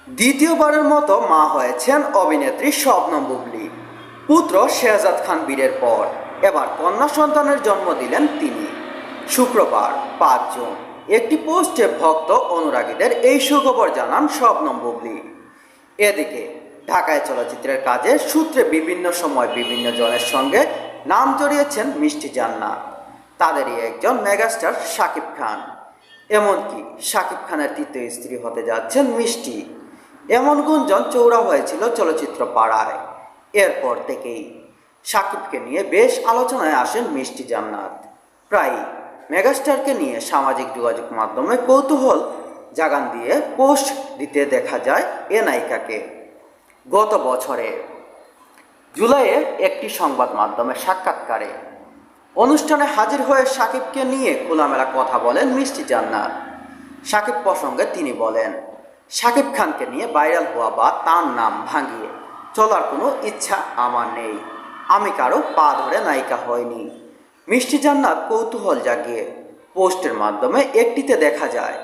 দ্বিতীয়বারের মতো মা হয়েছেন অভিনেত্রী শবনম বুবলী। পুত্র শেহজাদ খান বীরের পর এবার কন্যা সন্তানের জন্ম দিলেন তিনি। শুক্রবার ৫ জুন একটি পোস্টে ভক্ত অনুরাগীদের এই সুখবর জানান শবনম বুবলী। এদিকে ঢাকায় চলচ্চিত্রের কাজের সূত্রে বিভিন্ন সময় বিভিন্ন জনের সঙ্গে নাম জড়িয়েছেন মিষ্টি জান্নাত। তাদেরই একজন মেগাস্টার শাকিব খান। এমনকি শাকিব খানের তৃতীয় স্ত্রী হতে যাচ্ছেন মিষ্টি, এমন গুঞ্জন চৌড়া হয়েছিল চলচ্চিত্র পাড়ায়। এরপর থেকেই শাকিবকে নিয়ে বেশ আলোচনায় আসেন মিষ্টি জান্নাত। প্রায় মেগাস্টারকে নিয়ে সামাজিক যোগাযোগ মাধ্যমে কৌতূহল জাগান দিয়ে পোস্ট দিতে দেখা যায় এ নায়িকাকে। গত বছরে জুলাইয়ে একটি সংবাদ মাধ্যমের সাক্ষাৎকারে অনুষ্ঠানে হাজির হয়ে শাকিবকে নিয়ে খোলামেলা কথা বলেন মিষ্টি জান্নাত। শাকিব প্রসঙ্গে তিনি বলেন, শাকিব খানকে নিয়ে ভাইরাল হওয়া বা তার নাম ভাঙিয়ে চলার কোনো ইচ্ছা আমার নেই। আমি কারো পা ধরে নায়িকা হয়নি। মিষ্টি জান্নাত কৌতূহল জাগিয়ে পোস্টের মাধ্যমে একটিতে দেখা যায়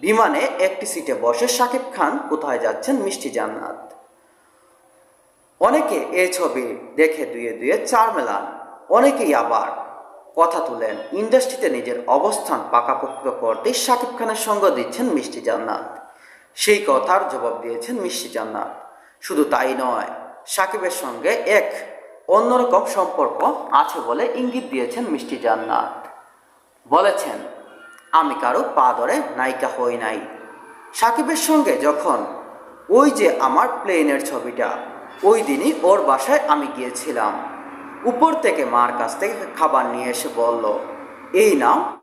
বিমানে একটি সিটে বসে শাকিব খান কোথায় যাচ্ছেন মিষ্টি জান্নাত। অনেকে এই ছবি দেখে দুয়ে দুয়ে চার মেলান, অনেকেই আবার কথা তুলেন ইন্ডাস্ট্রিতে নিজের অবস্থান পাকাপোক্ত করতে শাকিব খানের সঙ্গ দিচ্ছেন মিষ্টি জান্নাত। সেই কথার জবাব দিয়েছেন মিষ্টি জান্নাত। শুধু তাই নয়, শাকিবের সঙ্গে এক অন্যরকম সম্পর্ক আছে বলে ইঙ্গিত দিয়েছেন মিষ্টি জান্নাত। বলেছেন, আমি কারো পা ধরে নায়িকা হই নাই। শাকিবের সঙ্গে যখন ওই যে আমার প্লেনের ছবিটা, ওই দিনই ওর বাসায় আমি গিয়েছিলাম। উপর থেকে মার কাছ থেকে খাবার নিয়ে এসে বলল, এই নাও